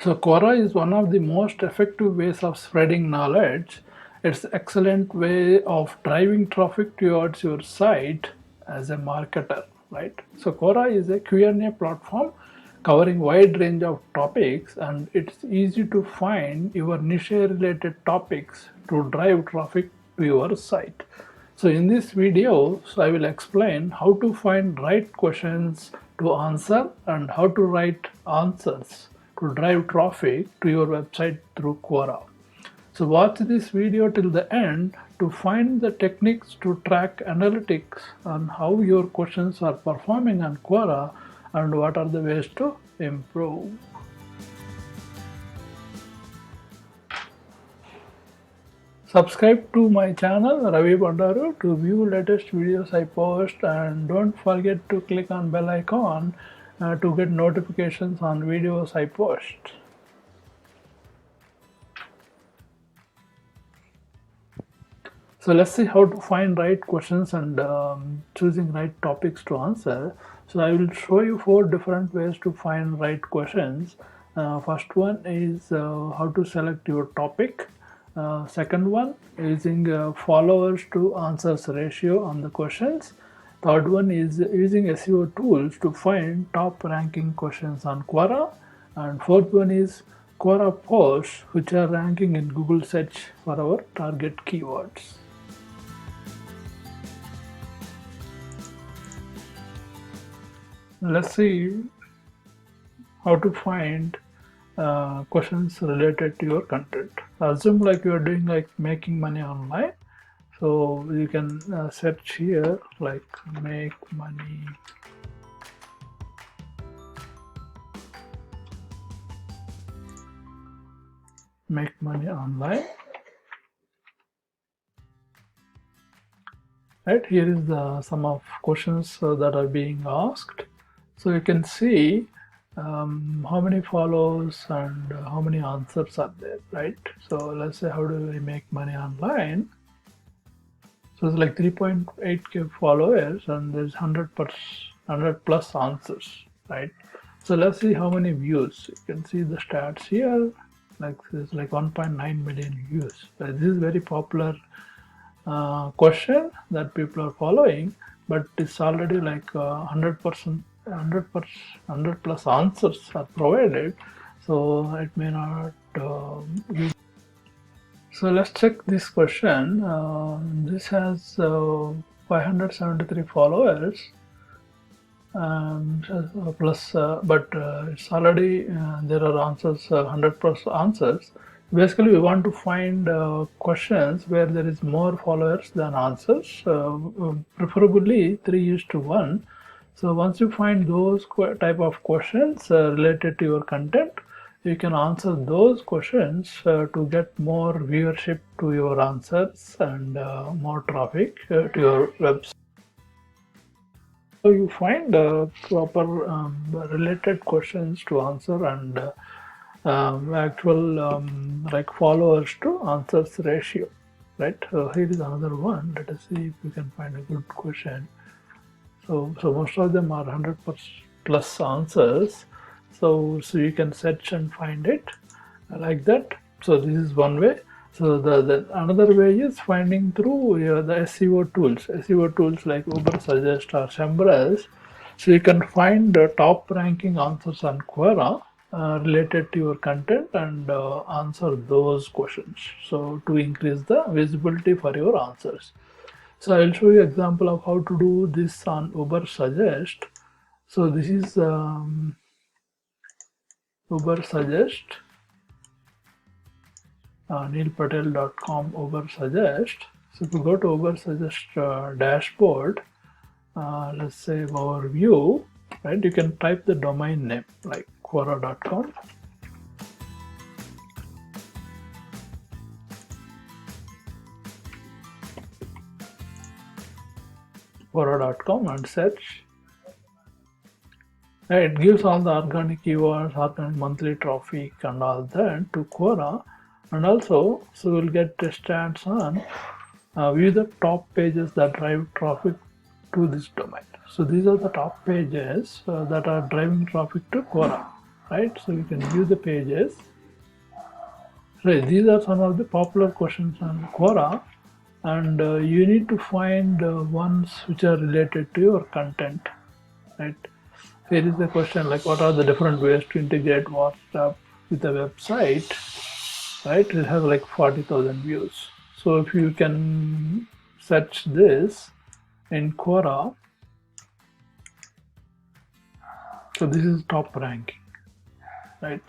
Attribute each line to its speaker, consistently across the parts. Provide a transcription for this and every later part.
Speaker 1: So Quora is one of the most effective ways of spreading knowledge. It's an excellent way of driving traffic towards your site as a marketer, right? So Quora is a Q&A platform covering wide range of topics, and it's easy to find your niche related topics to drive traffic to your site. So in this video, I will explain how to find right questions to answer and how to write answers to drive traffic to your website through Quora. So watch this video till the end to find the techniques to track analytics on how your questions are performing on Quora and what are the ways to improve. Subscribe to my channel Ravi Bandaru to view latest videos I post, and don't forget to click on bell icon to get notifications on videos I post. So let's see how to find right questions and choosing right topics to answer. So I will show you 4 different ways to find right questions. First one is how to select your topic. Second one, using followers to answers ratio on the questions. Third one is using SEO tools to find top ranking questions on Quora. And fourth one is Quora posts which are ranking in Google search for our target keywords. Let's see how to find questions related to your content. Assume like you are doing like making money online, so you can search here like make money online. Right, here is the sum of questions that are being asked. So you can see how many follows and how many answers are there, right? So let's say how do we make money online? So it's like 3.8k followers and there's 100 plus answers, right? So let's see how many views. You can see the stats here, like there's like 1.9 million views. So this is very popular question that people are following, but it's already like 100% 100 plus answers are provided, so it may not use. So let's check this question. This has 573 followers plus, but it's already there are answers 100 plus answers. Basically, we want to find questions where there is more followers than answers, preferably 3:1. So once you find those type of questions related to your content, you can answer those questions to get more viewership to your answers and more traffic to your website. So you find proper related questions to answer and actual like followers to answers ratio, right? Here is another one. Let us see if we can find a good question. So most of them are 100 plus answers. So you can search and find it like that. So this is one way. So the another way is finding through the SEO tools. SEO tools like Uber Suggest or Semrush. So you can find top ranking answers on Quora related to your content and answer those questions. So to increase the visibility for your answers. So I'll show you example of how to do this on Uber Suggest. So this is Uber Suggest, neilpatel.com Uber Suggest. So if you go to Uber Suggest dashboard, let's say overview, right? You can type the domain name like Quora.com. Quora.com and search. It gives all the organic keywords, organic monthly traffic and all that to Quora, and also so we'll get the stats on view the top pages that drive traffic to this domain. So these are the top pages that are driving traffic to Quora, right? So you can view the pages. Right, these are some of the popular questions on Quora, and you need to find ones which are related to your content, right? Here is the question like, what are the different ways to integrate WhatsApp with a website, right? It has like 40,000 views. So if you can search this in Quora, so this is top ranking, right?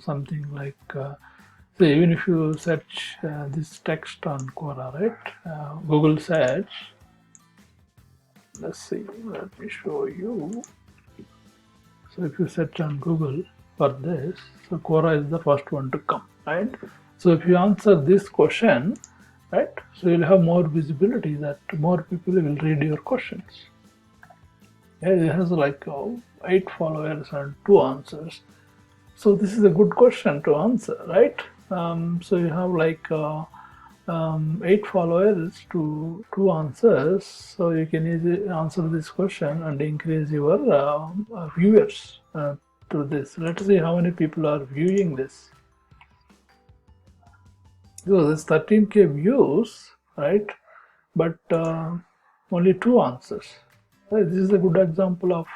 Speaker 1: Something like, so even if you search this text on Quora, right? Google search, let's see, let me show you. So if you search on Google for this, so Quora is the first one to come, right? So if you answer this question, right, so you'll have more visibility, that more people will read your questions. Yeah, it has like 8 followers and 2 answers. So this is a good question to answer, right? So you have like 8 followers to 2 answers, so you can easily answer this question and increase your viewers to this. Let's see how many people are viewing this. So this 13K views, right? But only 2 answers. Right? This is a good example of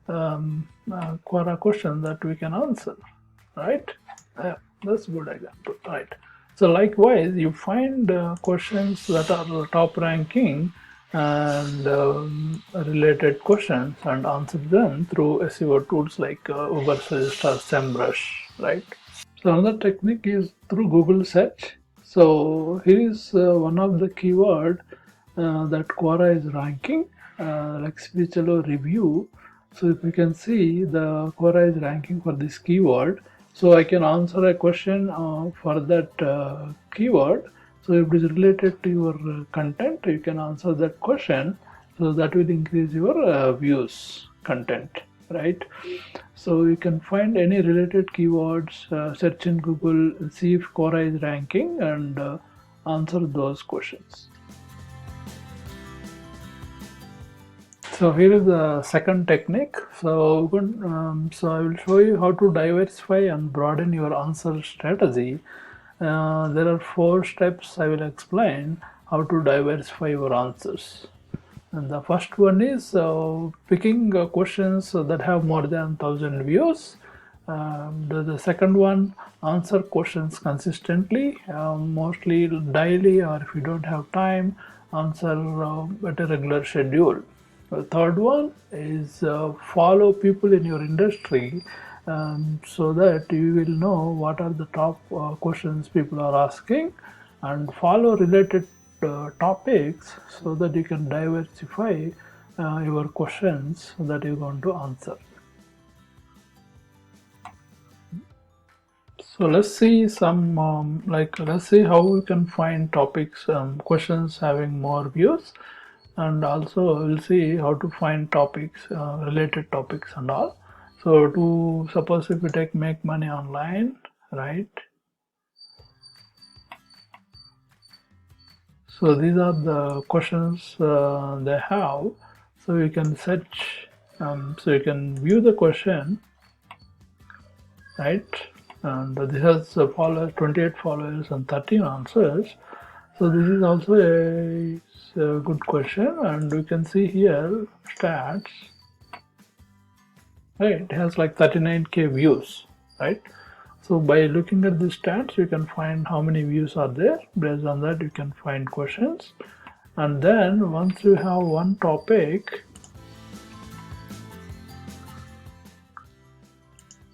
Speaker 1: Quora question that we can answer, right? Yeah, that's a good example, right? So likewise, you find questions that are top ranking and related questions and answer them through SEO tools like Ubersuggest or SEMrush, right? So another technique is through Google search. So here is one of the keyword that Quora is ranking, like speech review. So if you can see, the Quora is ranking for this keyword. So I can answer a question for that keyword. So if it is related to your content, you can answer that question. So that will increase your views content, right? So you can find any related keywords, search in Google, see if Quora is ranking, and answer those questions. So here is the second technique. So I will show you how to diversify and broaden your answer strategy. There are 4 steps I will explain how to diversify your answers. And the first one is picking questions that have more than 1000 views. The second one, answer questions consistently, mostly daily, or if you don't have time, answer at a regular schedule. The third one is follow people in your industry, so that you will know what are the top questions people are asking, and follow related topics so that you can diversify your questions that you're going to answer. So let's see some let's see how we can find topics, questions having more views, and also we'll see how to find topics, related topics and all. So to suppose if we take make money online, right? So these are the questions they have. So you can search, so you can view the question, right? And this has followers, 28 followers and 13 answers. So this is also a good question, and we can see here stats, right? It has like 39K views, right? So by looking at the stats, you can find how many views are there. Based on that, you can find questions. And then once you have one topic,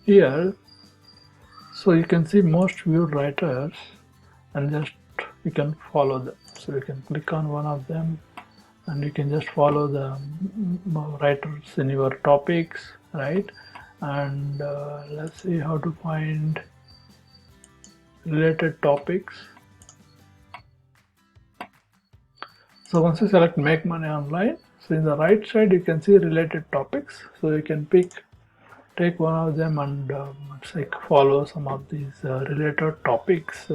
Speaker 1: here, so you can see most viewed writers, and just you can follow them. So you can click on one of them and you can just follow the writers in your topics, right? And let's see how to find related topics. So once you select make money online, so in the right side you can see related topics. So you can take one of them and it's like follow some of these related topics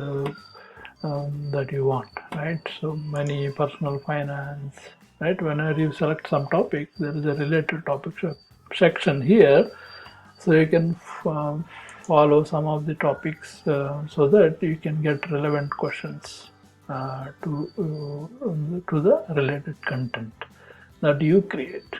Speaker 1: that you want, right? So money, personal finance, right? Whenever you select some topic, there is a related topic section here. so you can follow some of the topics so that you can get relevant questions to the related content that you create.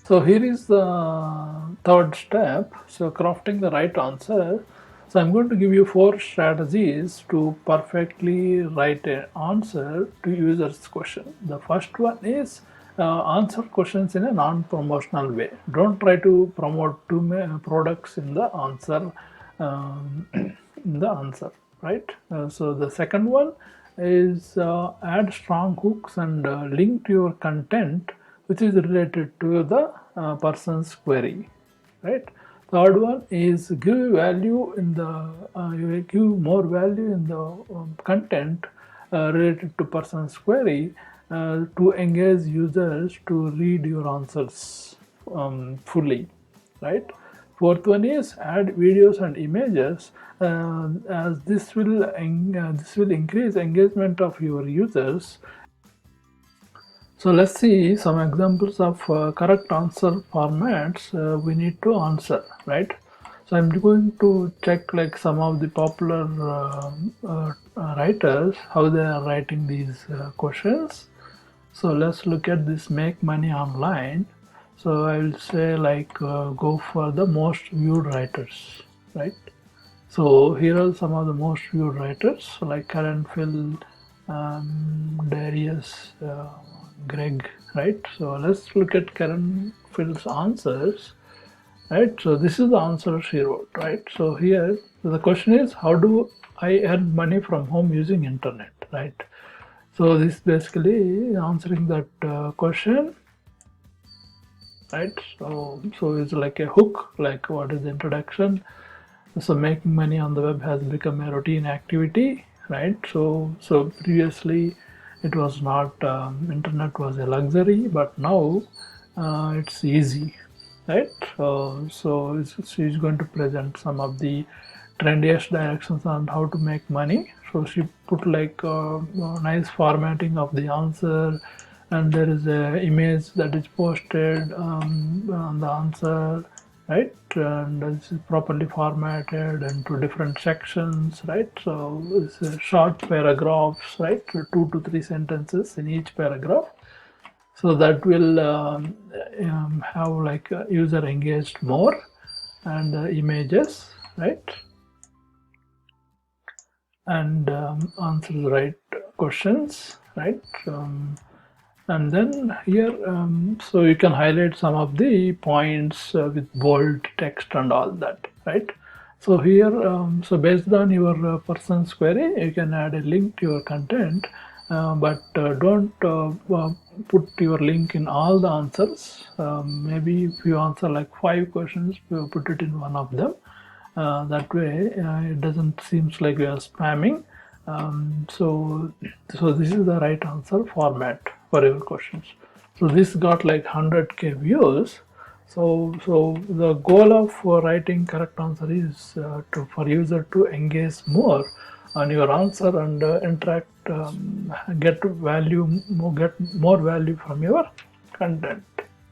Speaker 1: So here is the third step. So crafting the right answer. So I'm going to give you 4 strategies to perfectly write an answer to user's question. The first one is answer questions in a non-promotional way. Don't try to promote too many products in the answer. Right? So the second one is add strong hooks and link to your content which is related to the person's query, right? Third one is give value in the you give more value in the content related to person's query to engage users to read your answers fully, right? Fourth one is add videos and images, as this will increase engagement of your users. So let's see some examples of correct answer formats we need to answer, right? So I'm going to check like some of the popular writers, how they are writing these questions. So let's look at this make money online. So I will say like go for the most viewed writers, right? So here are some of the most viewed writers like Karen, Phil, Darius, Greg, right? So let's look at Karen Phil's answers, right? So this is the answer she wrote, right? So here the question is, how do I earn money from home using internet, right? So this basically answering that question, right? So it's like a hook, like what is the introduction? So making money on the web has become a routine activity, right? So previously it was not, internet was a luxury, but now it's easy, right? So she's going to present some of the trendiest directions on how to make money. So she put like nice formatting of the answer, and there is a image that is posted on the answer, right? And this is properly formatted into different sections, right? So it's a short paragraphs, right? 2 to 3 sentences in each paragraph. So that will have like user engaged more, and images, right? And answer the right questions, right? And then here, so you can highlight some of the points with bold text and all that, right? So here, so based on your person's query, you can add a link to your content, but don't put your link in all the answers. Maybe if you answer like 5 questions, you put it in one of them. That way it doesn't seems like we are spamming. So this is the right answer format for your questions. So this got like 100k views. So the goal of writing correct answer is for user to engage more on your answer and interact, get more value from your content.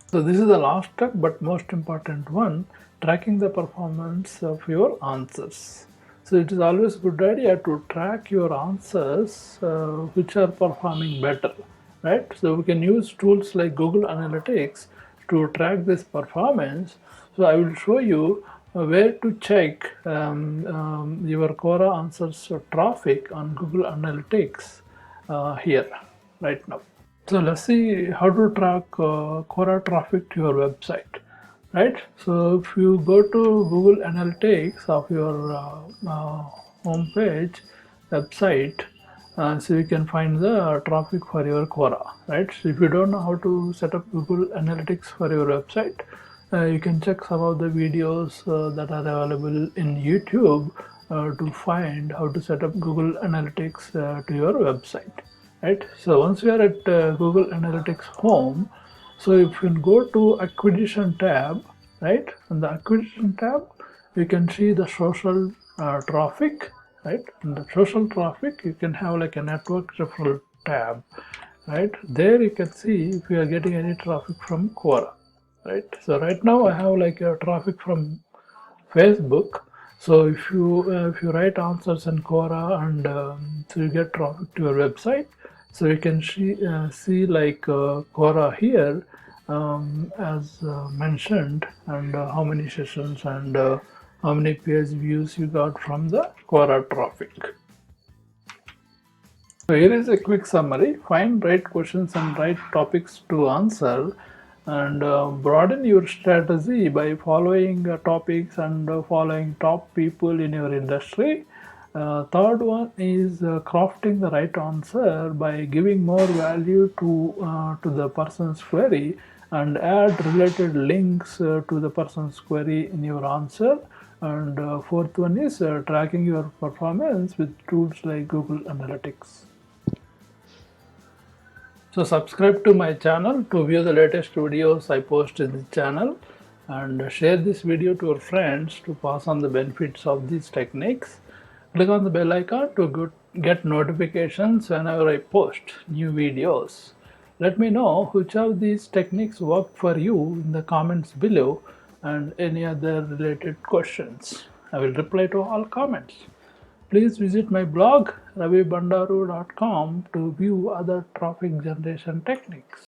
Speaker 1: So this is the last step, but most important one, tracking the performance of your answers. So it is always a good idea to track your answers which are performing better, right? So we can use tools like Google Analytics to track this performance. So I will show you where to check your Quora answers traffic on Google Analytics here right now. So let's see how to track Quora traffic to your website, right? So if you go to Google Analytics of your homepage website, so you can find the traffic for your Quora, right? So if you don't know how to set up Google Analytics for your website, you can check some of the videos that are available in YouTube to find how to set up Google Analytics to your website. Right. So once we are at Google Analytics home, so if you go to acquisition tab, right, in the acquisition tab, you can see the social traffic, right? In the social traffic, you can have like a network referral tab, right? There you can see if you are getting any traffic from Quora, right? So right now I have like a traffic from Facebook. So if you write answers in Quora and so you get traffic to your website, so you can see like Quora here as mentioned, and how many sessions and how many page views you got from the Quora traffic. So here is a quick summary. Find right questions and right topics to answer, and broaden your strategy by following topics and following top people in your industry. Third one is crafting the right answer by giving more value to the person's query and add related links to the person's query in your answer. And fourth one is tracking your performance with tools like Google Analytics. So subscribe to my channel to view the latest videos I post in the channel, and share this video to your friends to pass on the benefits of these techniques. Click on the bell icon to get notifications whenever I post new videos. Let me know which of these techniques worked for you in the comments below and any other related questions. I will reply to all comments. Please visit my blog ravibandaru.com to view other traffic generation techniques.